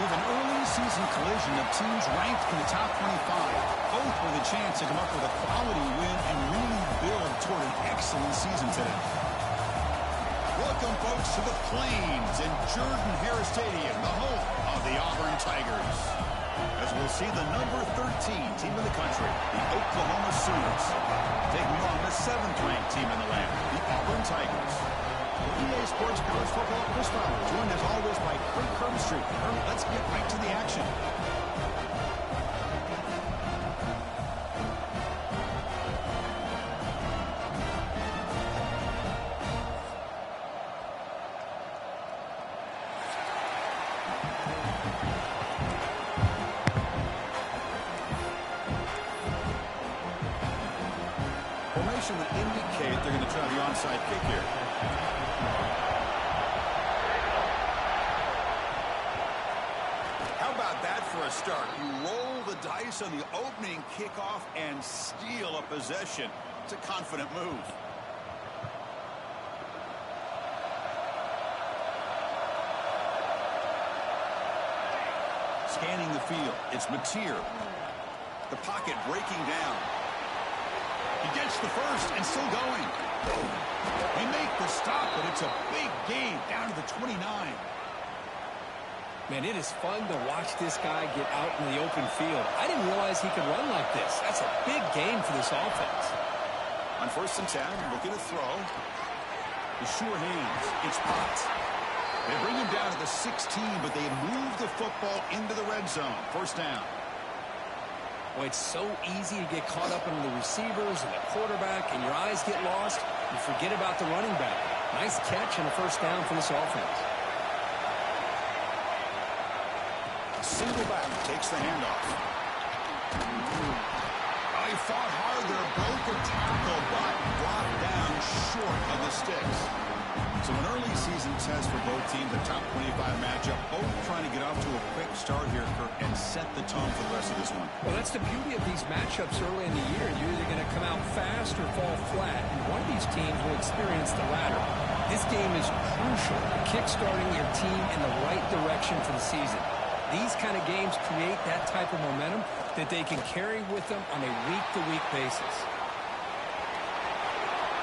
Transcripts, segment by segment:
We have an early season collision of teams ranked in the top 25, both with a chance to come up with a quality win and really build toward an excellent season today. Welcome, folks, to the Plains and Jordan-Hare Stadium, the home of the Auburn Tigers. As we'll see the number 13 team in the country, the Oklahoma Sooners, taking on the 7th-ranked team in the land, the Auburn Tigers. EA Sports College Football Chris Fowler, joined as always by Kurt Herbstreit. Let's get right to the action. Formation would indicate they're going to try the onside kick here. How about that for a start? You roll the dice on the opening kickoff and steal a possession. It's a confident move. Scanning the field, it's Mateer. The pocket breaking down. He gets the first and still going. They make the stop, but it's a big gain down to the 29. Man, it is fun to watch this guy get out in the open field. I didn't realize he could run like this. That's a big gain for this offense. On 1st and 10, looking to throw. The sure hands. It's Potts. They bring him down to the 16, but they move the football into the red zone. 1st down. Well, it's so easy to get caught up in the receivers and the quarterback, and your eyes get lost. You forget about the running back. Nice catch and a 1st down for this offense. Single back takes the handoff. Oh, he fought hard there, broke a tackle, but brought down short of the sticks. So an early season test for both teams, a top 25 matchup, both trying to get off to a quick start here, Kirk, and set the tone for the rest of this one. Well, that's the beauty of these matchups early in the year. You're either going to come out fast or fall flat, and one of these teams will experience the latter. This game is crucial, kick-starting your team in the right direction for the season. These kind of games create that type of momentum that they can carry with them on a week-to-week basis.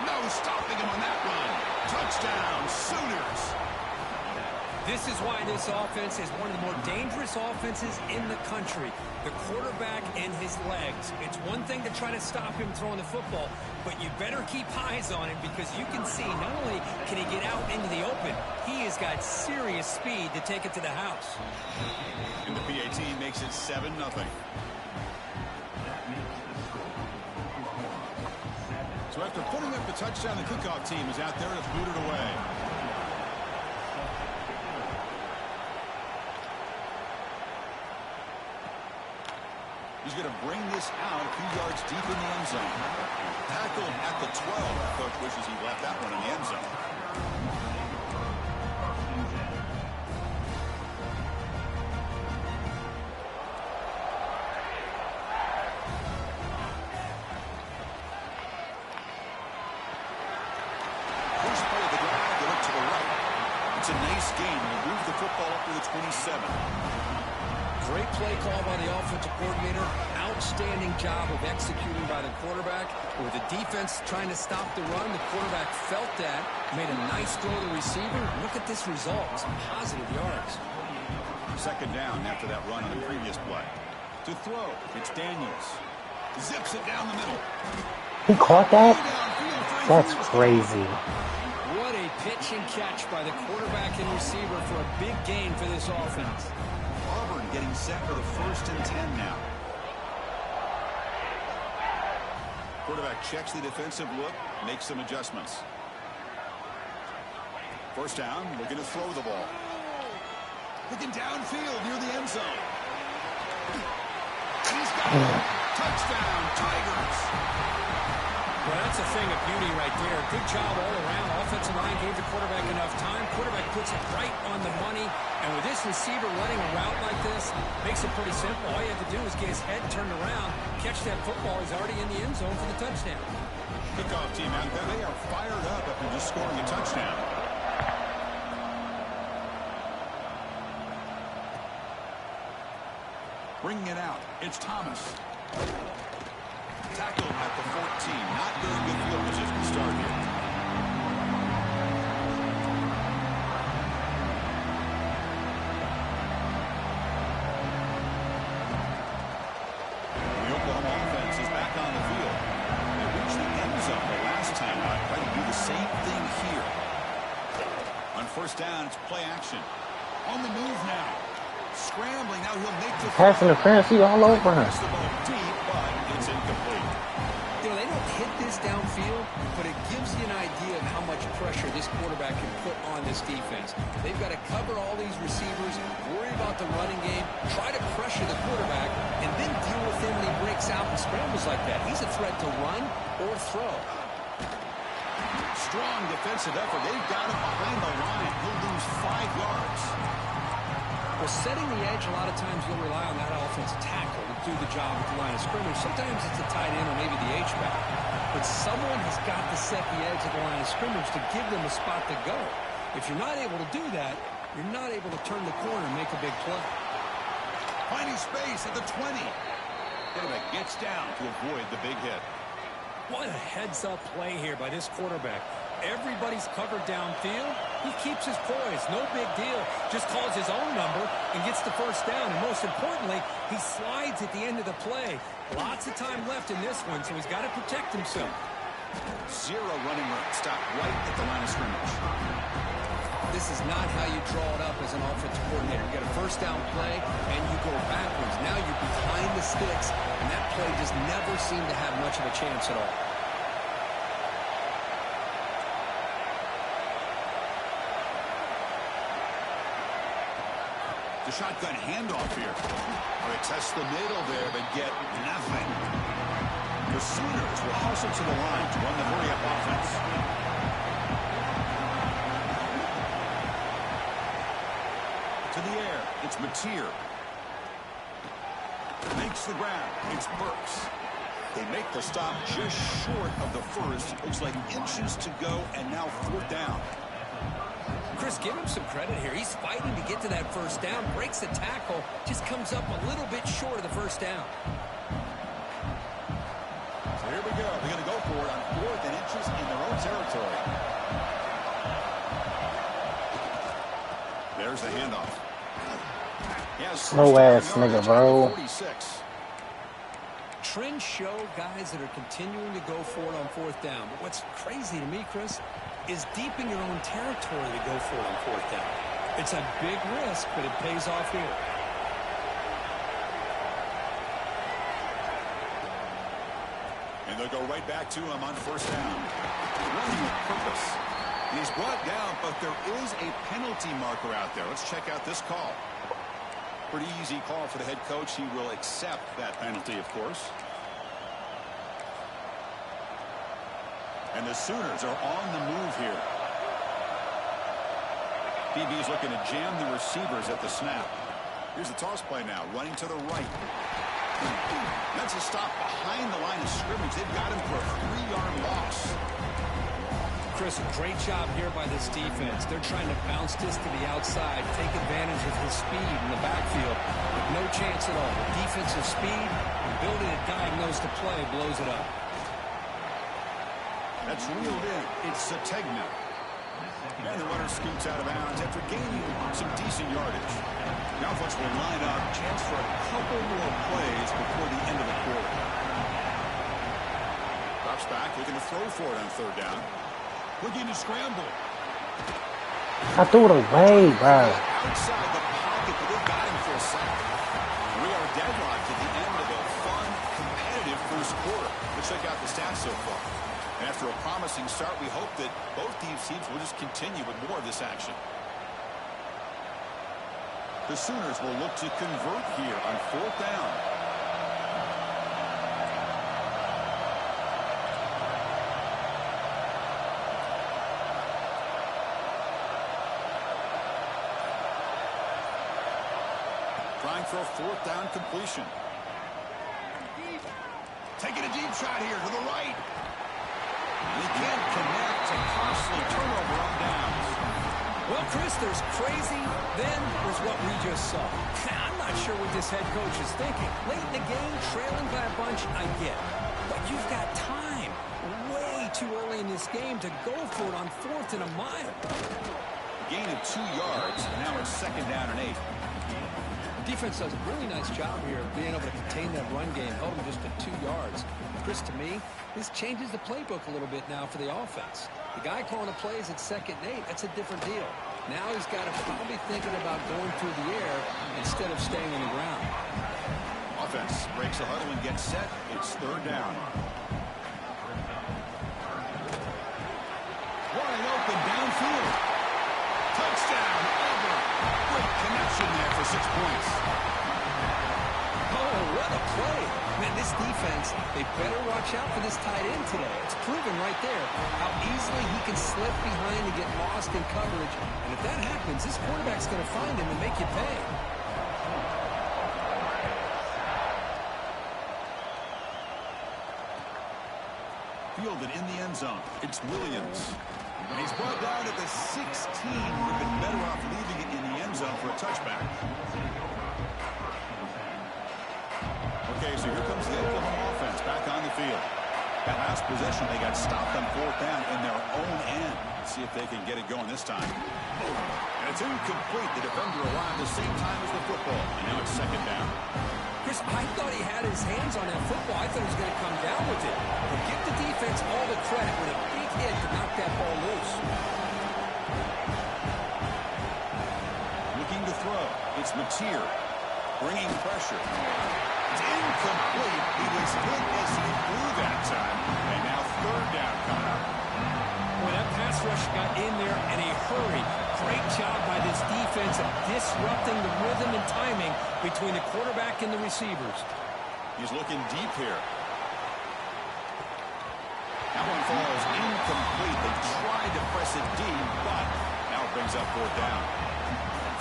No stopping him on that run. Touchdown, Sooners. This is why this offense is one of the more dangerous offenses in the country. The quarterback and his legs. It's one thing to try to stop him throwing the football, but you better keep eyes on him because you can see not only can he get out into the open, he has got serious speed to take it to the house. And the PAT makes it 7-0. So after putting up the touchdown, the kickoff team is out there to boot it away. He's going to bring this out a few yards deep in the end zone. Tackled at the 12. Coach wishes he left that one in the end zone. First play of the drive, they look to the right. It's a nice gain. They'll move the football up to the 27. Great play call by the offensive coordinator. Outstanding job of executing by the quarterback. With the defense trying to stop the run, the quarterback felt that. Made a nice throw to the receiver. Look at this result. Some positive yards. 2nd down after that run on the previous play. To throw, it's Daniels. Zips it down the middle. He caught that? That's crazy. What a pitch and catch by the quarterback and receiver for a big gain for this offense. Auburn getting set for the 1st and 10 now. Quarterback checks the defensive look, makes some adjustments. 1st down, looking to throw the ball. Looking downfield near the end zone. And he's got it. Touchdown, Tigers. Well, that's a thing of beauty right there. Good job all around. Offensive line gave the quarterback enough time. Quarterback puts it right on the money. And with this receiver running a route like this, makes it pretty simple. All you have to do is get his head turned around, catch that football. He's already in the end zone for the touchdown. Kickoff team out there. They are fired up after just scoring a touchdown. Bringing it out, it's Thomas. Tackled at the 14. Not very good field position to start here. The Oklahoma offense is back on the field. They reached the end zone the last time out. Try to do the same thing here. On first down, it's play action. On the move now. Scrambling. Now he'll make the pass interference. He's all over him. the ball deep, but it's incomplete. You know, they don't hit this downfield, but it gives you an idea of how much pressure this quarterback can put on this defense. They've got to cover all these receivers, worry about the running game, try to pressure the quarterback, and then deal with him when he breaks out and scrambles like that. He's a threat to run or throw. Strong defensive effort. They've got him behind the line. He'll lose 5 yards. Well, setting the edge, a lot of times you'll rely on that offensive tackle to do the job at the line of scrimmage. Sometimes it's the tight end or maybe the H-back. But someone has got to set the edge at the line of scrimmage to give them a spot to go. If you're not able to do that, you're not able to turn the corner and make a big play. Finding space at the 20. Quarterback gets down to avoid the big hit. What a heads-up play here by this quarterback. Everybody's covered downfield. He keeps his poise. No big deal. Just calls his own number and gets the first down. And most importantly, he slides at the end of the play. Lots of time left in this one, so he's got to protect himself. 0 running room. Stop right at the line of scrimmage. This is not how you draw it up as an offensive coordinator. You get a first down play, and you go backwards. Now you're behind the sticks, and that play just never seemed to have much of a chance at all. The shotgun handoff here. They test the middle there, but get nothing. The Sooners will hustle to the line to run the hurry-up offense. To the air, it's Mateer. Makes the grab, it's Burks. They make the stop just short of the first. Looks like inches to go, and now 4th down. Chris, give him some credit here. He's fighting to get to that first down, breaks the tackle, just comes up a little bit short of the first down. So here we go. They're going to go for it on 4th and inches in their own territory. There's the handoff. Slow ass nigga, bro. 46. Trends show guys that are continuing to go for it on 4th down. But what's crazy to me, Chris, is deep in your own territory to go for it on 4th down. It's a big risk, but it pays off here. And they'll go right back to him on first down. Running with purpose. He's brought down, but there is a penalty marker out there. Let's check out this call. Pretty easy call for the head coach. He will accept that penalty, of course. And the Sooners are on the move here. DB's looking to jam the receivers at the snap. Here's the toss play now, running to the right. That's a stop behind the line of scrimmage. They've got him for a 3-yard loss. Chris, a great job here by this defense. They're trying to bounce this to the outside, take advantage of his speed in the backfield. With no chance at all. The defensive speed, ability to diagnose the play, blows it up. That's reeled in. It's Sategna. And the runner scoots out of bounds after gaining some decent yardage. Now folks will line up. Chance for a couple more plays before the end of the quarter. Drops back, looking to throw for it on 3rd down. Looking to scramble. I threw it away, bro. Outside the pocket, but they've got him for a sack. We are deadlocked at the end of a fun, competitive first quarter. Let's check out the stats so far. And after a promising start, we hope that both teams will just continue with more of this action. The Sooners will look to convert here on 4th down. Trying for a 4th down completion. Taking a deep shot here to the right. He can't connect. A costly turnover on downs. Well, Chris, there's crazy, then there's what we just saw. I'm not sure what this head coach is thinking. Late in the game, trailing by a bunch, I get it. But you've got time. Way too early in this game to go for it on 4th and a mile. Gain of 2 yards, and now it's 2nd down and 8. Defense does a really nice job here of being able to contain that run game, held them just to 2 yards. Chris, to me, this changes the playbook a little bit now for the offense. The guy calling the plays at 2nd and 8, that's a different deal. Now he's got to probably thinking about going through the air instead of staying on the ground. Offense breaks the huddle and gets set. It's 3rd down. Wide open downfield. Touchdown, Auburn. Great connection there for 6 points. Oh, what a play. Man, this defense, they better watch out for this tight end today. It's proven right there how easily he can slip behind and get lost in coverage. And if that happens, this quarterback's going to find him and make you pay. Fielded in the end zone. It's Williams. And he's brought down at the 16. We've been better off leaving it in the end zone for a touchback. Okay, so here comes the Oklahoma offense back on the field. That last possession, they got stopped on 4th down in their own end. Let's see if they can get it going this time. And it's incomplete. The defender arrived the same time as the football. And now it's 2nd down. Chris, I thought he had his hands on that football. I thought he was going to come down with it. But give the defense all the credit with a big hit to knock that ball loose. Looking to throw. It's Mateer. Bringing pressure. It's incomplete. He was hit as he threw that time. And now 3rd down coming up. Boy, that pass rush got in there in a hurry. Great job by this defense of disrupting the rhythm and timing between the quarterback and the receivers. He's looking deep here. That one falls incomplete. They tried to press it deep, but now it brings up 4th down.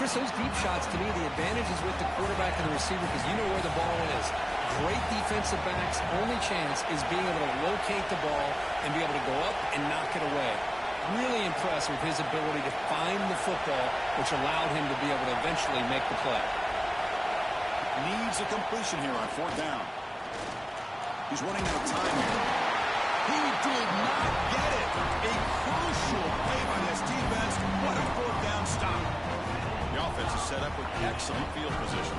Chris, those deep shots, to me, the advantage is with the quarterback and the receiver because you know where the ball is. Great defensive backs' only chance is being able to locate the ball and be able to go up and knock it away. Really impressed with his ability to find the football, which allowed him to be able to eventually make the play. Needs a completion here on 4th down. He's running out of time here. He did not get it. A crucial play by this defense. What a 4th down stop. The offense is set up with excellent field position.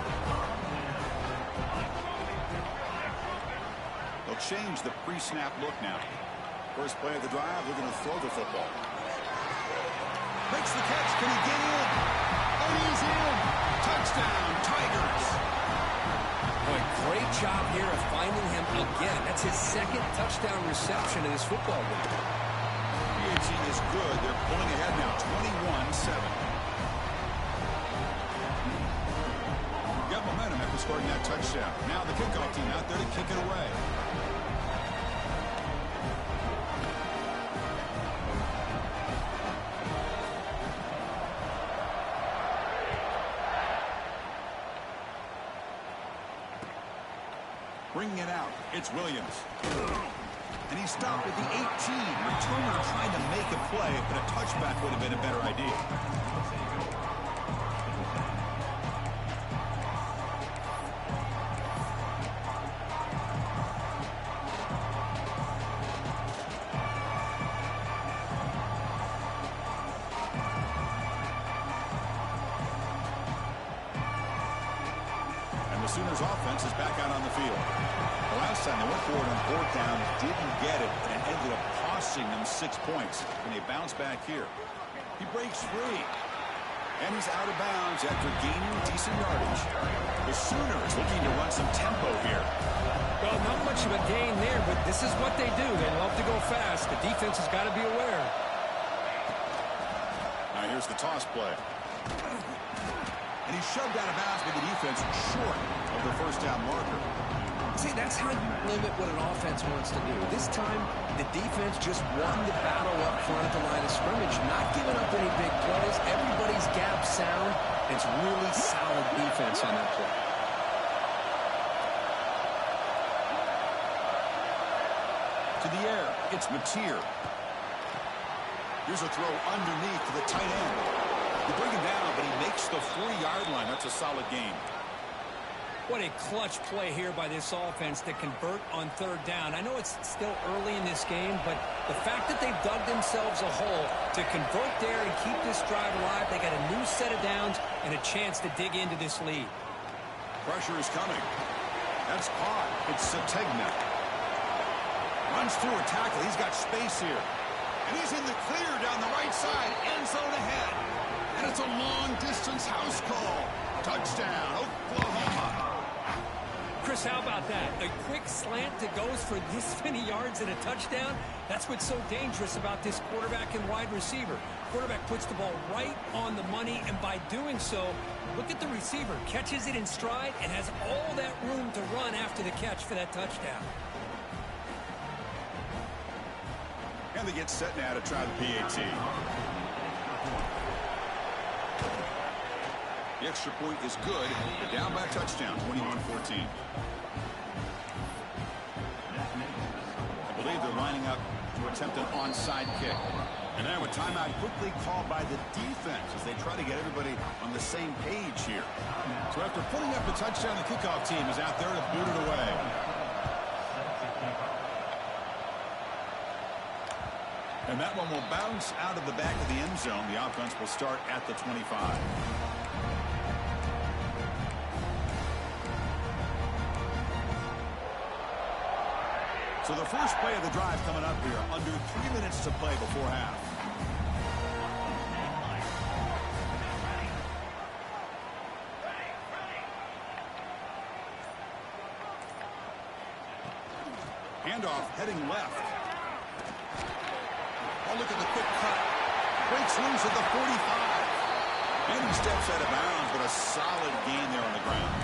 They'll change the pre-snap look now. First play of the drive, they're going to throw the football. Makes the catch. Can he get in? And he's in. Touchdown, Tigers. Boy, great job here of finding him again. That's his 2nd touchdown reception in this football game. PAT is good. They're pulling ahead now, 21-7. Got momentum after scoring that touchdown. Now the kickoff team out there to kick it away. Bringing it out, it's Williams. And he stopped at the 18. Returner trying to make a play, but a touchback would have been a better idea. And the Sooners offense is back out on the field. The last time they went for it on 4th down, didn't get it, and it ended up costing them 6 points. And they bounce back here. He breaks free. And he's out of bounds after gaining decent yardage. The Sooners looking to run some tempo here. Well, not much of a gain there, but this is what they do. They love to go fast. The defense has got to be aware. Now here's the toss play. And he's shoved out of bounds by the defense short of the 1st down marker. See, that's how you limit what an offense wants to do. This time, the defense just won the battle up front at the line of scrimmage, not giving up any big plays. Everybody's gap sound. It's really solid defense on that play. To the air, it's Mateer. Here's a throw underneath to the tight end. You bring him down, but he makes the 40-yard line. That's a solid gain. What a clutch play here by this offense to convert on third down. I know it's still early in this game, but the fact that they've dug themselves a hole to convert there and keep this drive alive, they got a new set of downs and a chance to dig into this lead. Pressure is coming. That's caught. It's Sategna. Runs through a tackle. He's got space here. And he's in the clear down the right side. End zone ahead. And it's a long-distance house call. Touchdown, Oklahoma. Chris, how about that? A quick slant that goes for this many yards and a touchdown? That's what's so dangerous about this quarterback and wide receiver. Quarterback puts the ball right on the money, and by doing so, look at the receiver. Catches it in stride and has all that room to run after the catch for that touchdown. And they get set now to try the PAT. The extra point is good. They're down by a touchdown, 21-14. I believe they're lining up to attempt an onside kick. And now a timeout quickly called by the defense as they try to get everybody on the same page here. So after putting up the touchdown, the kickoff team is out there to boot it away. And that one will bounce out of the back of the end zone. The offense will start at the 25. So the first play of the drive coming up here, under 3 minutes to play before half. Handoff heading left. Oh, look at the quick cut. Breaks loose at the 45. And he steps out of bounds, but a solid gain there on the ground.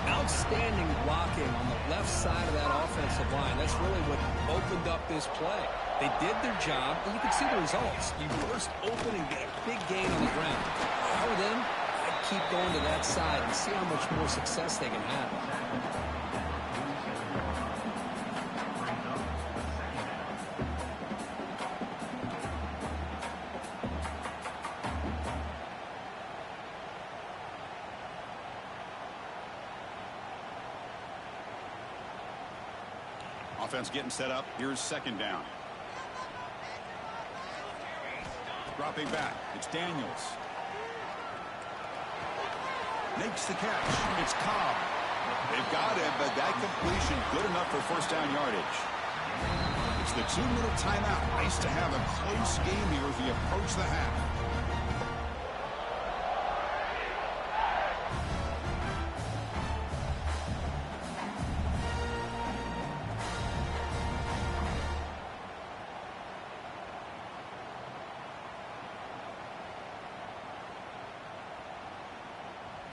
Outstanding blocking on the left side of that offensive line. That's really what opened up this play. They did their job, and you can see the results. You burst open and get a big gain on the ground. If I were them, I'd keep going to that side and see how much more success they can have. Offense getting set up. Here's second down. Dropping back. It's Daniels. Makes the catch. It's Cobb. They've got him, but that completion good enough for first down yardage. It's the 2-minute timeout. Nice to have a close game here as we approach the half.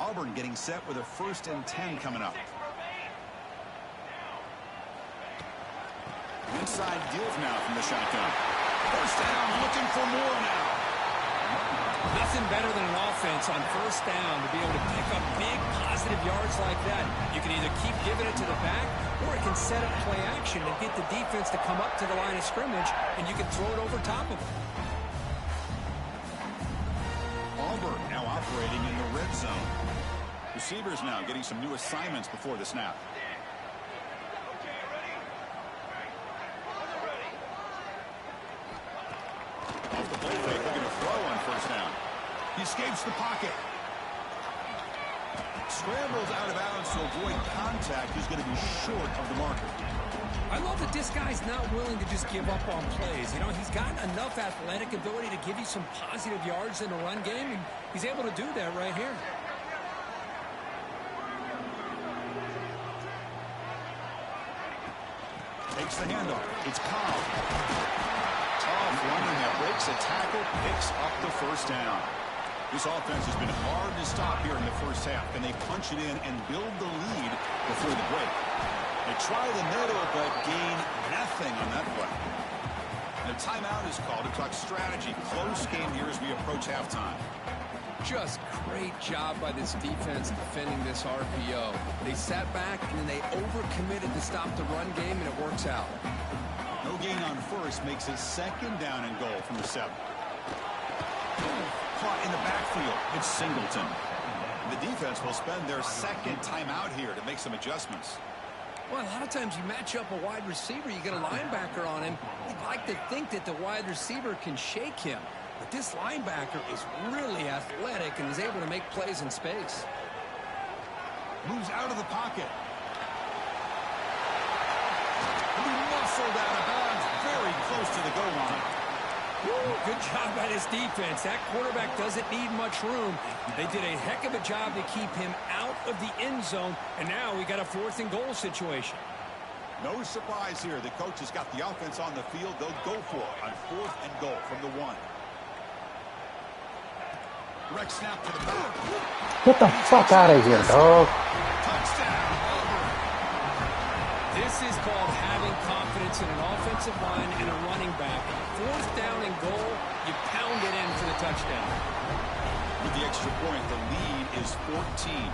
Auburn getting set with a 1st and 10 coming up. Inside deals now from the shotgun. First down, looking for more now. Nothing better than an offense on first down to be able to pick up big positive yards like that. You can either keep giving it to the back, or it can set up play action and get the defense to come up to the line of scrimmage, and you can throw it over top of them. Auburn now operating in the red zone. Receivers now getting some new assignments before the snap. Off the play fake, looking to throw on first down. He escapes the pocket. Scrambles out of bounds to avoid contact. He's going to be short of the marker. I love that this guy's not willing to just give up on plays. You know, he's got enough athletic ability to give you some positive yards in the run game, and he's able to do that right here. Takes the handoff. It's Cobb. Tough running that breaks a tackle, picks up the first down. This offense has been hard to stop here in the first half. Can they punch it in and build the lead before the break? They try the middle, but gain nothing on that play. And a timeout is called to talk strategy. Close game here as we approach halftime. Just great job by this defense defending this RPO. They sat back, and then they overcommitted to stop the run game, and it works out. No gain on first makes it second down and goal from the 7. caught in the backfield. It's Singleton. The defense will spend their second timeout here to make some adjustments. Well, a lot of times you match up a wide receiver, you get a linebacker on him. You'd like to think that the wide receiver can shake him. But this linebacker is really athletic and is able to make plays in space. Moves out of the pocket. He muscled out of bounds, very close to the goal line. Good job by this defense. That quarterback doesn't need much room. They did a heck of a job to keep him out of the end zone, and now we got a 4th and goal situation. No surprise here. The coach has got the offense on the field. They'll go for it on 4th and goal from the 1. Direct snap to the back. Get the fuck out of here, dog. Touchdown. This is called having confidence in an offensive line and a running back. 4th down and goal, you pound it in for the touchdown. With the extra point, the lead is 14.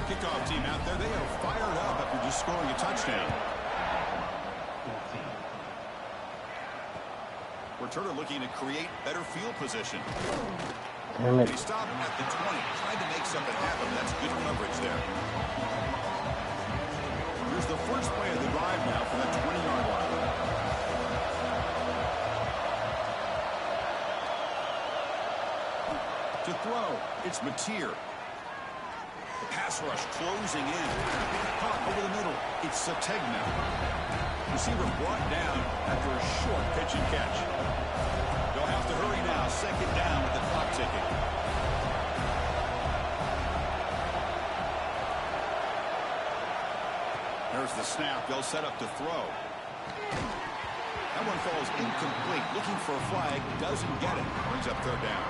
Kickoff team out there, they are fired up after just scoring a touchdown. Returner looking to create better field position. Damn it. He stopped at the 20, tried to make something happen. That's good coverage there. Here's the first play of the drive now from the 20-yard line. To throw, it's Mateer. The pass rush closing in. Caught over the middle, it's Sategna. Receiver brought down after a short pitch and catch. They'll have to hurry now, 2nd down with the clock ticking. There's the snap. They'll set up to throw. That one falls incomplete. Looking for a flag. Doesn't get it. Brings up 3rd down.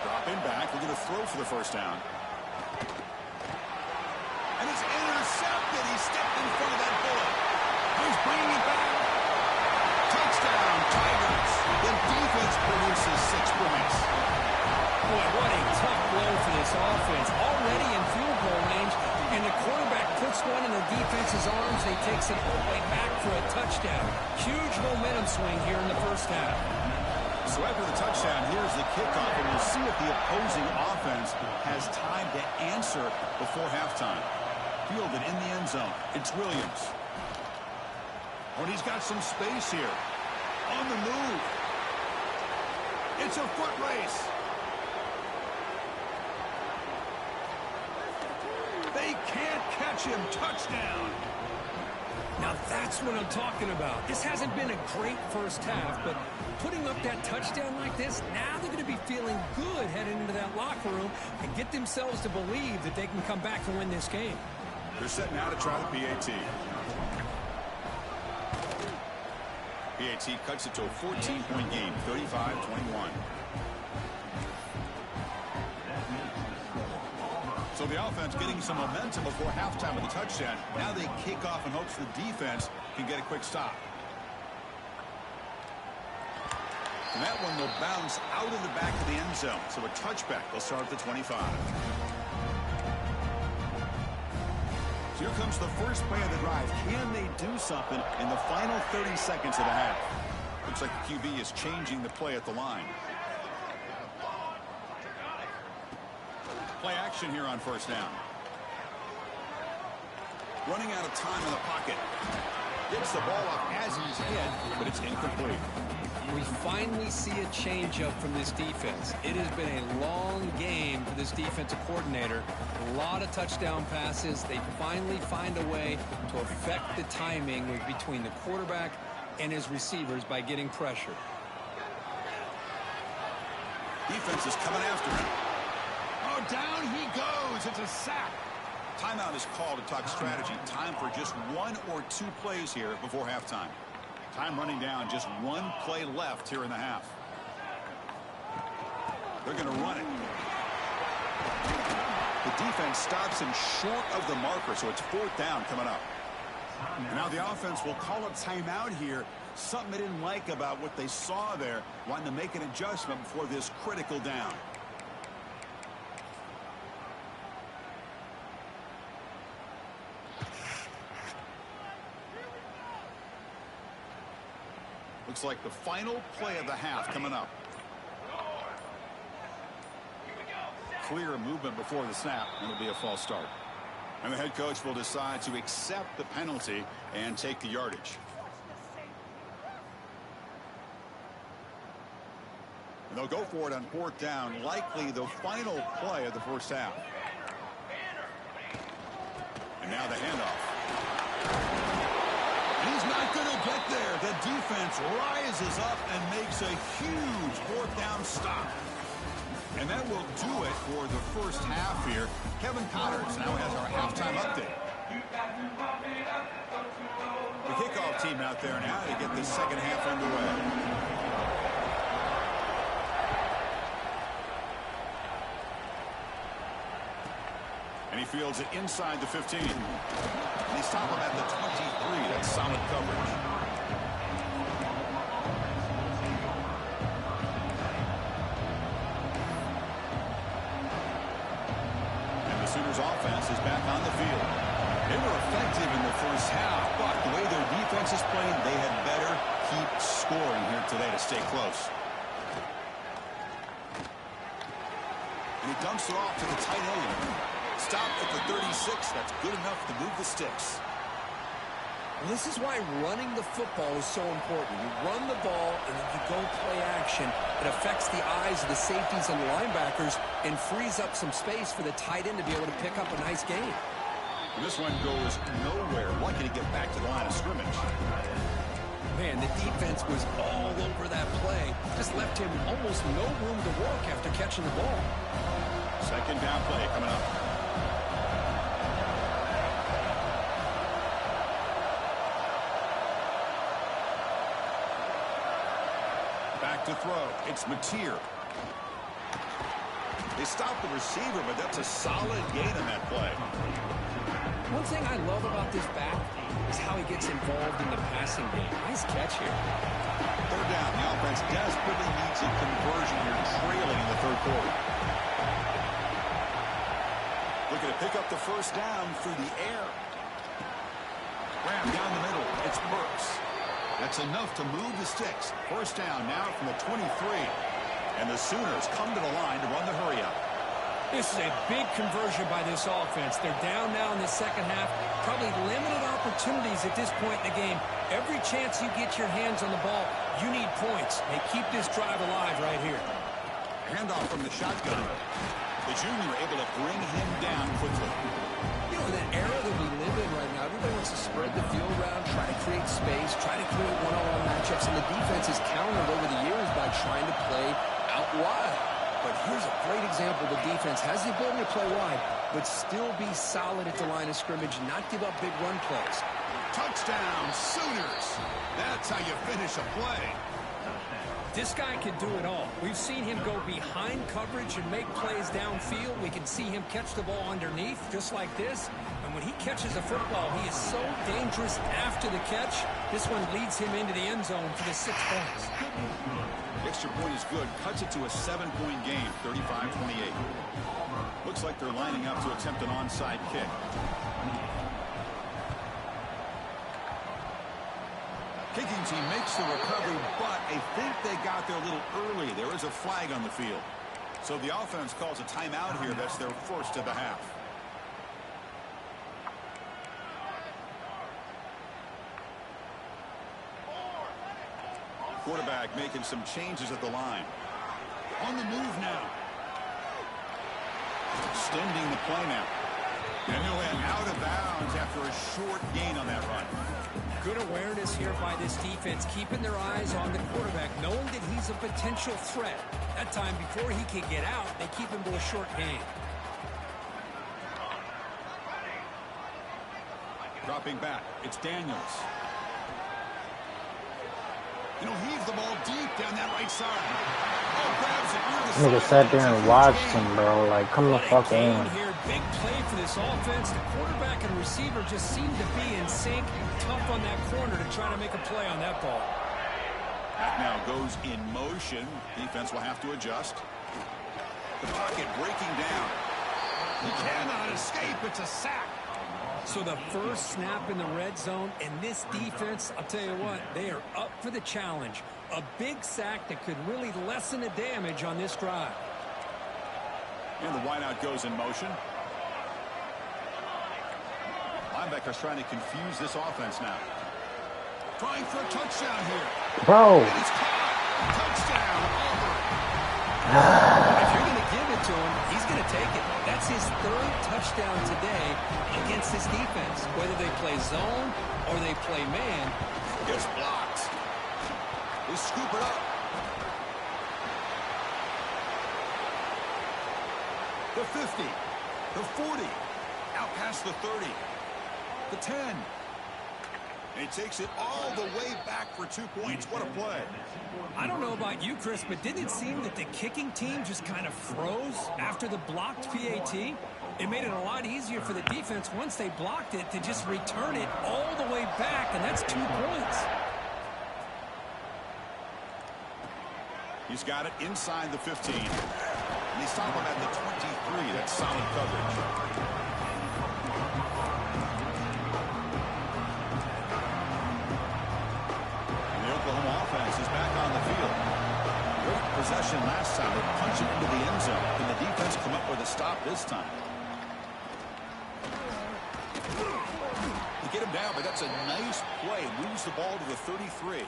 Dropping back. Looking to throw for the 1st down. And it's intercepted. He stepped in front of that bullet. He's bringing it back. Touchdown, Tigers. The defense produces 6 points. Boy, what a tough blow for this offense. Already in field goal range, and the quarterback puts one in the defense's arms. They takes it all the way back for a touchdown. Huge momentum swing here in the 1st half. So after the touchdown, here's the kickoff, and we'll see if the opposing offense has time to answer before halftime. Fielded in the end zone. It's Williams. Oh, and he's got some space here. On the move. It's a foot race. They can't catch him. Touchdown. Now that's what I'm talking about. This hasn't been a great 1st half, but putting up that touchdown like this, now they're going to be feeling good heading into that locker room and get themselves to believe that they can come back and win this game. They're setting out to try the PAT. PAT cuts it to a 14-point game, 35-21. So the offense getting some momentum before halftime with the touchdown. Now they kick off in hopes the defense can get a quick stop. And that one will bounce out of the back of the end zone. So a touchback. They'll start at the 25. So here comes the first play of the drive. Can they do something in the final 30 seconds of the half? Looks like the QB is changing the play at the line. Play action here on 1st down. Running out of time in the pocket. Gets the ball off as he's hit, but it's incomplete. We finally see a changeup from this defense. It has been a long game for this defensive coordinator. A lot of touchdown passes. They finally find a way to affect the timing between the quarterback and his receivers by getting pressure. Defense is coming after him. Oh, down he goes. It's a sack. Timeout is called to talk strategy. Time for just 1 or 2 plays here before halftime. Time running down, just 1 play left here in the half. They're going to run it. The defense stops him short of the marker, so it's 4th down coming up. And now the offense will call a timeout here. Something they didn't like about what they saw there, wanting to make an adjustment before this critical down. Looks like the final play of the half coming up. Clear movement before the snap, and it'll be a false start. And the head coach will decide to accept the penalty and take the yardage. And they'll go for it on 4th down, likely the final play of the first half. And now the handoff. He's not going to get there. The defense rises up and makes a huge 4th down stop. And that will do it for the first half here. Kevin Connors now has our halftime update. The kickoff team out there now to get the second half underway. And he fields it inside the 15. And he's stopping at the 23. That's solid coverage. Sooners offense is back on the field. They were effective in the first half, but the way their defense is playing, they had better keep scoring here today to stay close. And he dumps it off to the tight end. Stopped at the 36. That's good enough to move the sticks. And this is why running the football is so important. You run the ball and then you go play action. It affects the eyes of the safeties and the linebackers and frees up some space for the tight end to be able to pick up a nice gain. And this one goes nowhere. Lucky to get back to the line of scrimmage. Man, the defense was all over that play. Just left him almost no room to work after catching the ball. Second down play coming up. To throw. It's Mateer. They stopped the receiver, but that's a solid gain on that play. One thing I love about this back is how he gets involved in the passing game. Nice catch here. 3rd down. The offense desperately needs a conversion here, trailing in the 3rd quarter. Looking to pick up the first down through the air. Ram down the middle. It's Burks. That's enough to move the sticks. First down now from the 23. And the Sooners come to the line to run the hurry-up. This is a big conversion by this offense. They're down now in the second half. Probably limited opportunities at this point in the game. Every chance you get your hands on the ball, you need points. They keep this drive alive right here. Handoff from the shotgun. The junior able to bring him down quickly. You know, in that era that we live in right now, everybody wants to spread the field around, try to create space, try to create one-on-one matchups, and the defense has countered over the years by trying to play out wide. But here's a great example. The defense has the ability to play wide, but still be solid at the line of scrimmage, not give up big run plays. Touchdown, Sooners. That's how you finish a play. This guy can do it all. We've seen him go behind coverage and make plays downfield. We can see him catch the ball underneath, just like this. And when he catches a football, he is so dangerous after the catch. This one leads him into the end zone for the 6 points. Extra point is good. Cuts it to a 7-point game, 35-28. Looks like they're lining up to attempt an onside kick. Kicking team makes the recovery, but I think they got there a little early. There is a flag on the field. So the offense calls a timeout here. That's their first of the half. Quarterback making some changes at the line. On the move now. Extending the play now. And he'll head out of bounds after a short gain on that run. Good awareness here by this defense, keeping their eyes on the quarterback, knowing that he's a potential threat. That time, before he can get out, they keep him to a short gain. Dropping back, it's Daniels. And he'll heave the ball deep down that right side. Oh, grabs it near the Nigga sat there and watched him, bro. Like, come the fuck in. Here, big play for this offense. The quarterback and receiver just seem to be in sync. Tough on that corner to try to make a play on that ball. That now goes in motion. Defense will have to adjust. The pocket breaking down. He cannot escape. It's a sack. So the first snap in the red zone, and this defense, I'll tell you what, they are up for the challenge. A big sack that could really lessen the damage on this drive. And the wideout goes in motion. Linebackers trying to confuse this offense now. Trying for a touchdown here. Bro. And he's caught. Touchdown, Auburn. If you're going to give it to him, he's going to take it. That's his third touchdown today against this defense. Whether they play zone or they play man. Gets blocked. They scoop it up. The 50. The 40. Out past the 30. The 10. And he takes it all the way back for 2 points. What a play. I don't know about you, Chris, but didn't it seem that the kicking team just kind of froze after the blocked PAT? It made it a lot easier for the defense once they blocked it to just return it all the way back, and that's 2 points. He's got it inside the 15. And they stop him at the 23. That's solid coverage. Is back on the field. Great possession last time. They punch it into the end zone. Can the defense come up with a stop this time? They get him down, but that's a nice play. Moves the ball to the 33.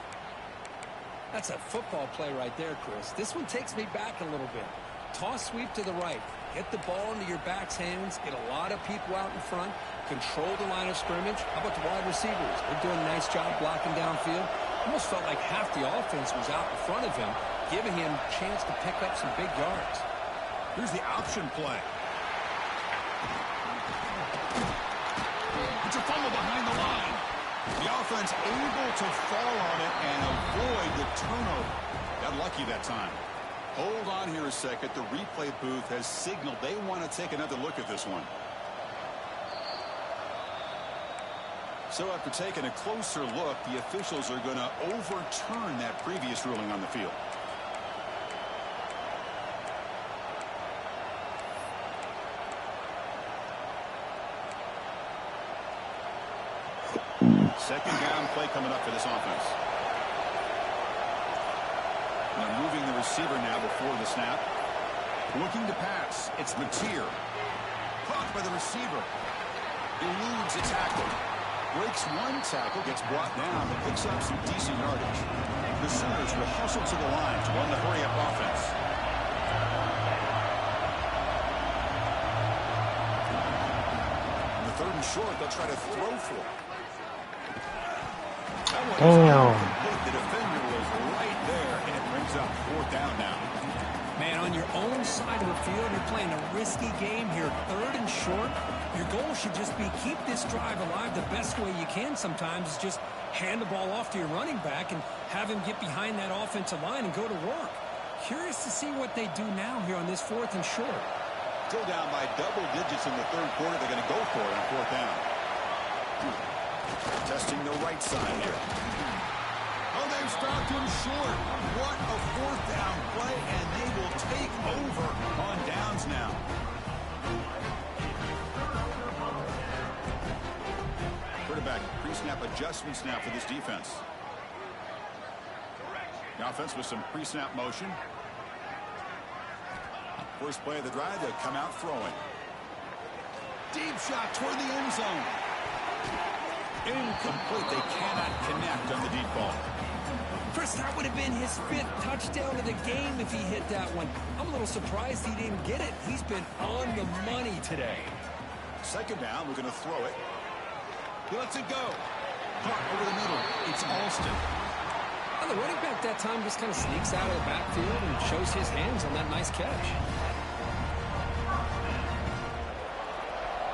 That's a football play right there, Chris. This one takes me back a little bit. Toss sweep to the right. Get the ball into your back's hands. Get a lot of people out in front. Control the line of scrimmage. How about the wide receivers? They're doing a nice job blocking downfield. Almost felt like half the offense was out in front of him, giving him a chance to pick up some big yards. Here's the option play. It's a fumble behind the line. The offense able to fall on it and avoid the turnover. Got lucky that time. Hold on here a second. The replay booth has signaled they want to take another look at this one. So after taking a closer look, the officials are going to overturn that previous ruling on the field. Second down play coming up for this offense. Now moving the receiver now before the snap. Looking to pass. It's Mateer. Caught by the receiver. Eludes a tackle. Breaks one tackle, gets brought down, but picks up some decent yardage. The Sooners will hustle to the line to run the hurry-up offense. On the 3rd and short, they'll try to throw for it. Damn. The defender was right there, and it brings up 4th down now. Man, on your own side of the field, you're playing a risky game here. 3rd and short. Your goal should just be keep this drive alive the best way you can sometimes is just hand the ball off to your running back and have him get behind that offensive line and go to work. Curious to see what they do now here on this 4th and short. Still down by double digits in the 3rd quarter. They're going to go for it on 4th down. Testing the right side here. Oh, they've stopped him short. What a 4th down play, and they will take over on downs now. Quarterback pre-snap adjustments now for this defense. The offense with some pre-snap motion. First play of the drive, they'll come out throwing. Deep shot toward the end zone. Incomplete. They cannot connect on the deep ball. Chris, that would have been his 5th touchdown of the game if he hit that one. I'm a little surprised he didn't get it. He's been on the money today. 2nd down, we're going to throw it. He lets it go. Caught over the middle. It's Alston. Well, the running back that time just kind of sneaks out of the backfield and shows his hands on that nice catch.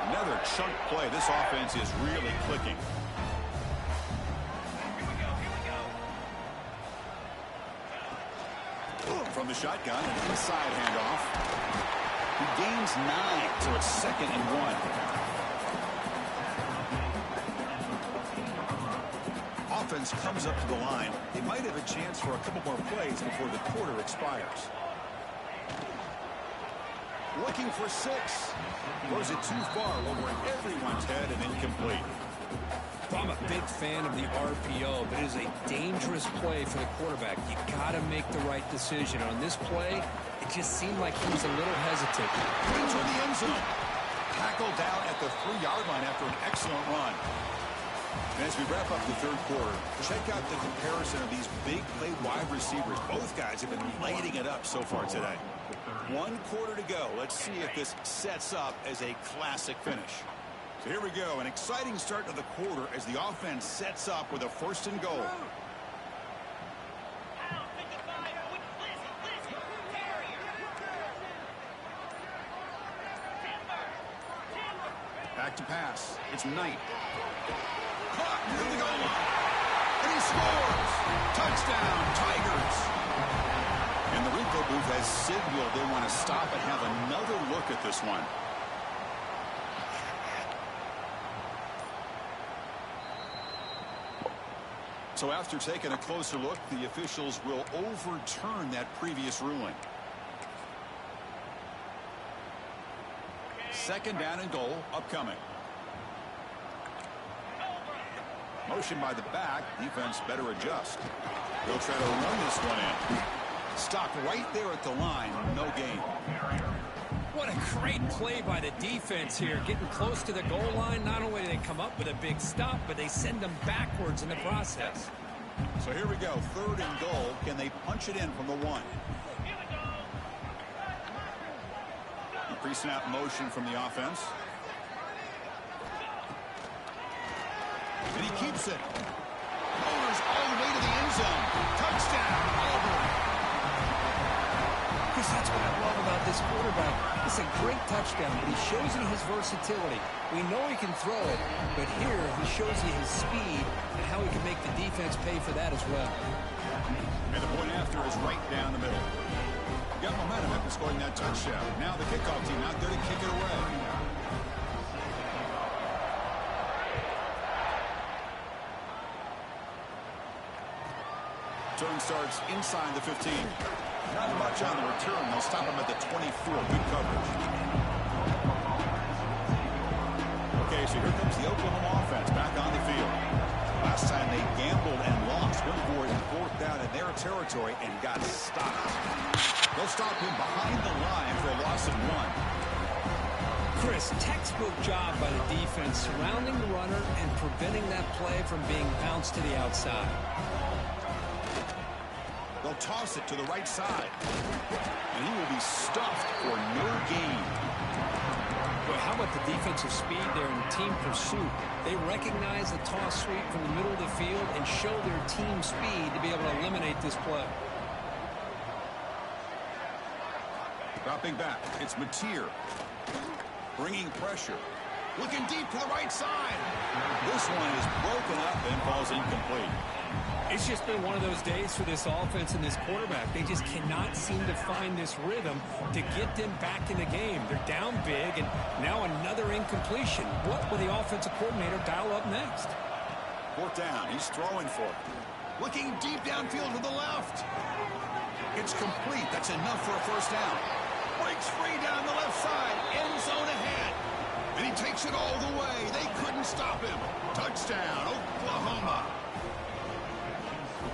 Another chunk play. This offense is really clicking. From the shotgun, an inside handoff. He gains 9, so it's 2nd and 1. Offense comes up to the line. They might have a chance for a couple more plays before the quarter expires. Looking for 6. Throws it too far over everyone's head and incomplete. I'm a big fan of the RPO, but it is a dangerous play for the quarterback. You got to make the right decision. On this play, it just seemed like he was a little hesitant. Into the end zone. Tackled down at the 3-yard line after an excellent run. And as we wrap up the third quarter, check out the comparison of these big play wide receivers. Both guys have been lighting it up so far today. 1 quarter to go. Let's see if this sets up as a classic finish. So here we go. An exciting start to the quarter as the offense sets up with a 1st and goal. Back to pass. It's Knight. Caught near the goal line. And he scores. Touchdown, Tigers. And the replay booth has signaled they want to stop and have another look at this one. So after taking a closer look, the officials will overturn that previous ruling. 2nd down and goal upcoming. Motion by the back. Defense better adjust. They'll try to run this one in. Stopped right there at the line. No gain. What a great play by the defense here. Getting close to the goal line. Not only do they come up with a big stop, but they send them backwards in the process. So here we go. 3rd and goal. Can they punch it in from the 1? Pre-snap motion from the offense. And he keeps it. Motors all the way to the end zone. Touchdown, Auburn. Because that's what I love about this quarterback. It's a great touchdown, but he shows you his versatility. We know he can throw it, but here he shows you his speed and how he can make the defense pay for that as well. And the point after is right down the middle. Got momentum after scoring that touchdown. Now the kickoff team out there to kick it away. Turn starts inside the 15. Not much on the return. They'll stop him at the 24. Good coverage. Okay, so here comes the Oklahoma offense back on the field. Last time they gambled and lost. Went for it 4th down in their territory and got stopped. They'll stop him behind the line for a loss of 1. Chris, textbook job by the defense surrounding the runner and preventing that play from being bounced to the outside. They'll toss it to the right side. And he will be stuffed for no gain. But how about the defensive speed there in team pursuit? They recognize the toss sweep from the middle of the field and show their team speed to be able to eliminate this play. Dropping back, it's Mateer. Bringing pressure. Looking deep to the right side. This one is broken up and falls incomplete. It's just been one of those days for this offense and this quarterback. They just cannot seem to find this rhythm to get them back in the game. They're down big, and now another incompletion. What will the offensive coordinator dial up next? 4th down. He's throwing for it. Looking deep downfield to the left. It's complete. That's enough for a 1st down. Breaks free down the left side. End zone ahead. And he takes it all the way. They couldn't stop him. Touchdown, Oklahoma.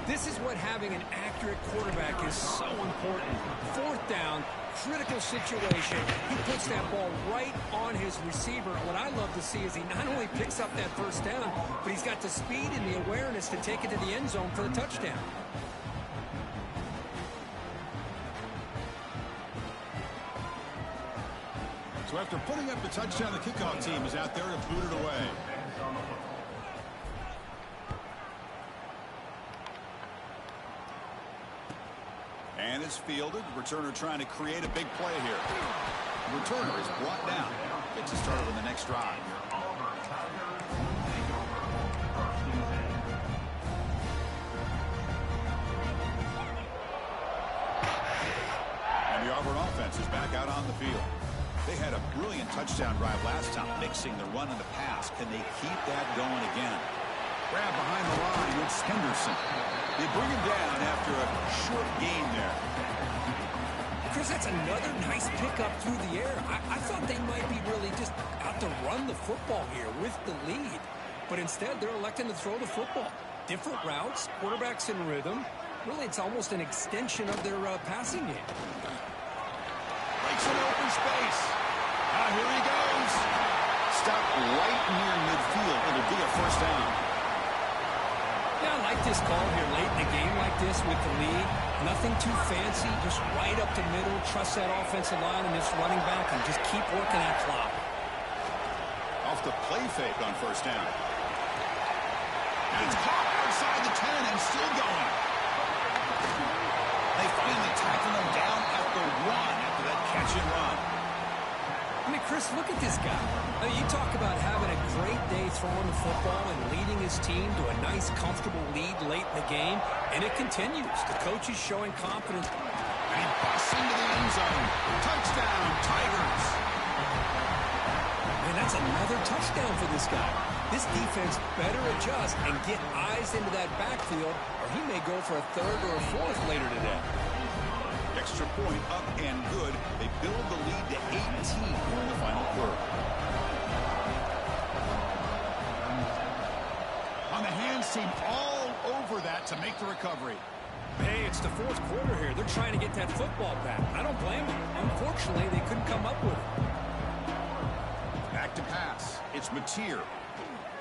This is what having an accurate quarterback is so important. 4th down, critical situation. He puts that ball right on his receiver. What I love to see is he not only picks up that 1st down, but he's got the speed and the awareness to take it to the end zone for the touchdown. So after putting up the touchdown, the kickoff team is out there to boot it away. And it's fielded. Returner trying to create a big play here. The returner is brought down. Gets it started on the next drive. And the Auburn offense is back out on the field. They had a brilliant touchdown drive last time, mixing the run and the pass. Can they keep that going again? Grab behind the line with Henderson. They bring him down after a short gain there. Chris, that's another nice pickup through the air. I thought they might be really just out to run the football here with the lead. But instead, they're electing to throw the football. Different routes, quarterbacks in rhythm. Really, it's almost an extension of their passing game. Breaks an open space. Now here he goes. Stop right near midfield. It'll be a first down. Yeah, I like this call here late in a game like this with the lead. Nothing too fancy, just right up the middle. Trust that offensive line and this running back and just keep working that clock. Off the play fake on first down. And it's caught outside the 10 and still going. They finally tackle him down at the 1 after that catch and run. I mean, Chris, look at this guy. I mean, you talk about having a great day throwing the football and leading his team to a nice, comfortable lead late in the game, and it continues. The coach is showing confidence. And he busts into the end zone. Touchdown, Tigers. Man, that's another touchdown for this guy. This defense better adjust and get eyes into that backfield, or he may go for a third or a fourth later today. Extra point up and good. They build the lead to 18 in the final quarter. On the hands team all over that to make the recovery. Hey, it's the fourth quarter here. They're trying to get that football back. I don't blame them. Unfortunately, they couldn't come up with it. Back to pass. It's Mateer.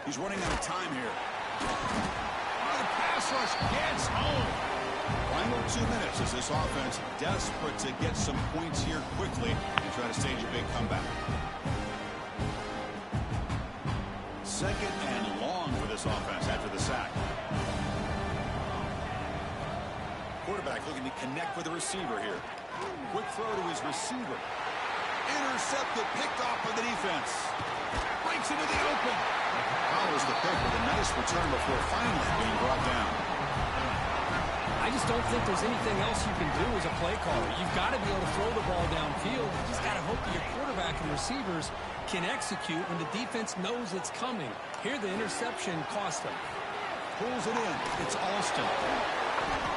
He's running out of time here. Oh, the pass rush gets home. Final 2 minutes as this offense desperate to get some points here quickly and try to stage a big comeback. Second and long for this offense after the sack. Quarterback looking to connect with the receiver here. Quick throw to his receiver. Intercepted, picked off by the defense. Breaks into the open. Follows the pick with a nice return before finally being brought down. I just don't think there's anything else you can do as a play caller. You've got to be able to throw the ball downfield. You just got to hope that your quarterback and receivers can execute when the defense knows it's coming. Here, the interception cost them. Pulls it in. It's Alston.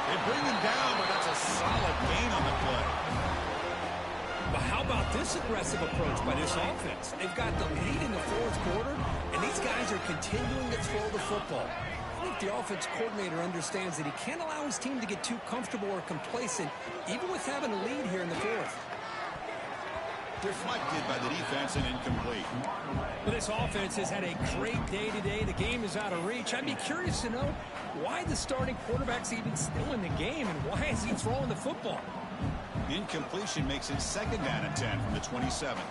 They bring him down, but that's a solid gain on the play. But how about this aggressive approach by this offense? They've got the lead in the fourth quarter, and these guys are continuing to throw the football. I think the offense coordinator understands that he can't allow his team to get too comfortable or complacent, even with having a lead here in the fourth. Deflected by the defense and incomplete. Well, this offense has had a great day today. The game is out of reach. I'd be curious to know why the starting quarterback's even still in the game, and why is he throwing the football? Incompletion makes it second down and 10 from the 27.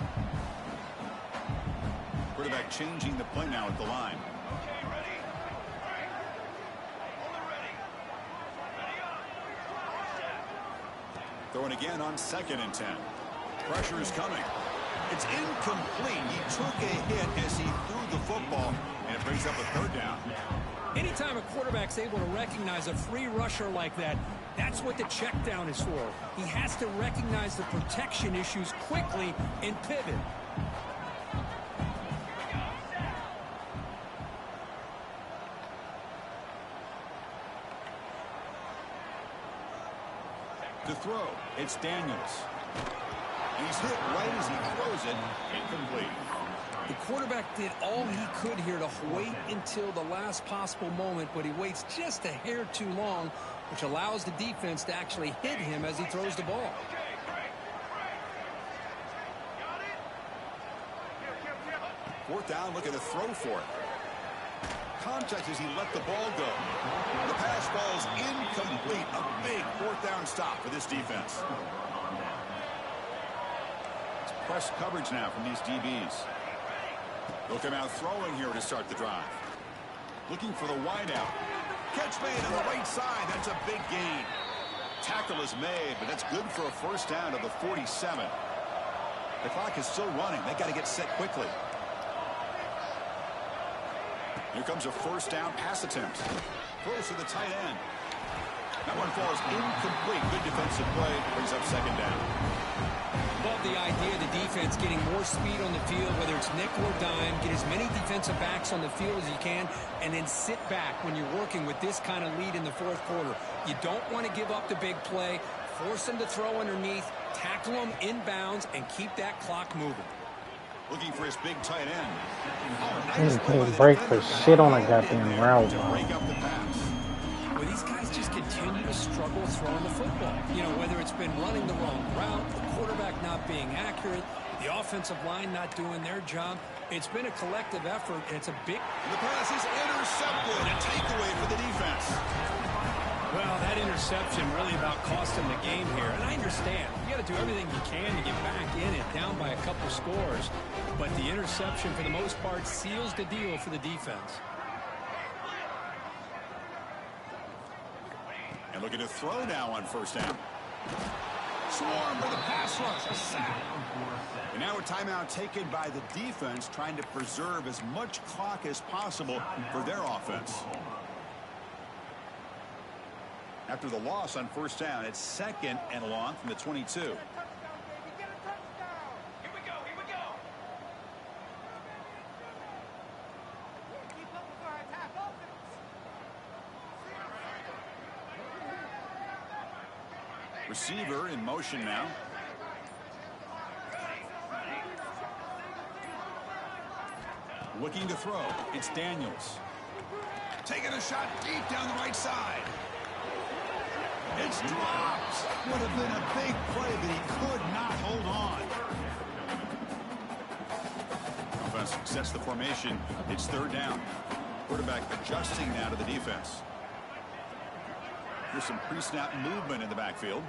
Quarterback changing the play now at the line. Throwing again on second and 10. Pressure is coming. It's incomplete. He took a hit as he threw the football, and it brings up a third down. Anytime a quarterback's able to recognize a free rusher like that, that's what the check down is for. He has to recognize the protection issues quickly and pivot. To throw, it's Daniels. And he's hit right as he throws it. Incomplete. The quarterback did all he could here to wait until the last possible moment, but he waits just a hair too long, which allows the defense to actually hit him as he throws the ball. Fourth down, looking to throw for it. Contact as he let the ball go. The pass ball's incomplete. A big fourth down stop for this defense. It's press coverage now from these DBs. They'll come out throwing here to start the drive. Looking for the wideout. Catch made on the right side. That's a big gain. Tackle is made, but that's good for a first down to the 47. The clock is still running. They got to get set quickly. Here comes a first down pass attempt. Throws to the tight end. That one falls incomplete. Good defensive play. Brings up second down. Love the idea of the defense getting more speed on the field, whether it's nickel or dime. Get as many defensive backs on the field as you can, and then sit back when you're working with this kind of lead in the fourth quarter. You don't want to give up the big play. Force them to throw underneath. Tackle them inbounds and keep that clock moving. Looking for his big tight end. He can't break for shit on a goddamn route, to bro. break up the pass. Well, these guys just continue to struggle throwing the football. You know, whether it's been running the wrong route, the quarterback not being accurate, the offensive line not doing their job. It's been a collective effort, and it's a big... The pass is intercepted. A takeaway for the defense. Well, that interception really about cost him the game here. And I understand. You got to do everything you can to get back in it, down by a couple scores. But the interception, for the most part, seals the deal for the defense. And looking to throw now on first down. Swarm with a pass rush, a sack. And now a timeout taken by the defense, trying to preserve as much clock as possible for their offense. After the loss on first down, it's 2nd and long from the 22. Receiver in motion now. Looking to throw. It's Daniels. Taking a shot deep down the right side. It's dropped. Would have been a big play, but he could not hold on. Offense sets the formation. It's 3rd down. Quarterback adjusting now to the defense. Here's some pre-snap movement in the backfield.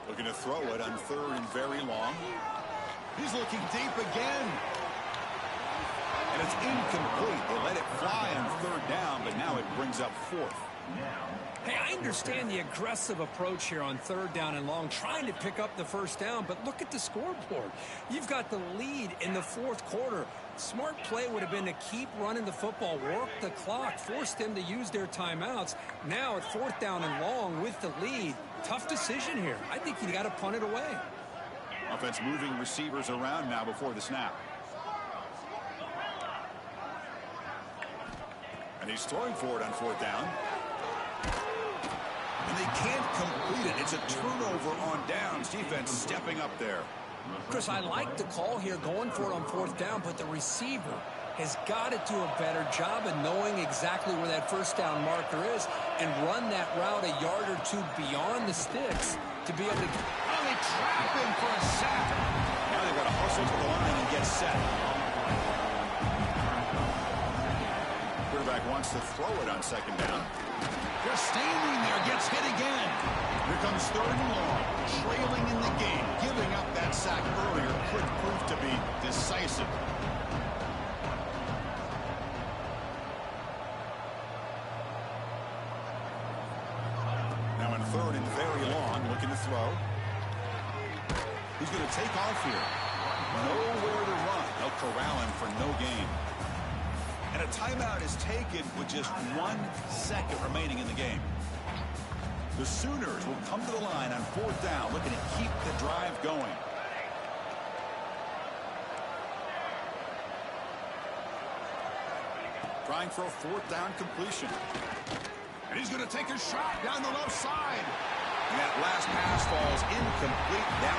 Looking to throw it on 3rd and very long. He's looking deep again. And it's incomplete. They let it fly on 3rd down, but now it brings up 4th. Hey, I understand the aggressive approach here on 3rd down and long, trying to pick up the first down, but look at the scoreboard. You've got the lead in the 4th quarter. Smart play would have been to keep running the football, work the clock, force them to use their timeouts. Now at 4th down and long with the lead, tough decision here. I think you got to punt it away. Offense moving receivers around now before the snap. And he's throwing for it on 4th down. And they can't complete it. It's a turnover on downs. Defense stepping up there. Chris, I like the call here, going for it on 4th down, but the receiver has got to do a better job of knowing exactly where that first down marker is and run that route a yard or two beyond the sticks to be able to... Oh, they trap him for a sack. Now they've got to hustle to the line and get set. Quarterback wants to throw it on 2nd down. Just standing there, gets hit again. Here comes 3rd and long, trailing in the game. Giving up that sack earlier could prove to be decisive. Now in 3rd and very long, looking to throw. He's going to take off here. Nowhere to run. They'll corral him for no gain. And a timeout is taken with just 1 second remaining in the game. The Sooners will come to the line on 4th down, looking to keep the drive going. Trying for a 4th down completion. And he's going to take a shot down the left side. And that last pass falls incomplete down.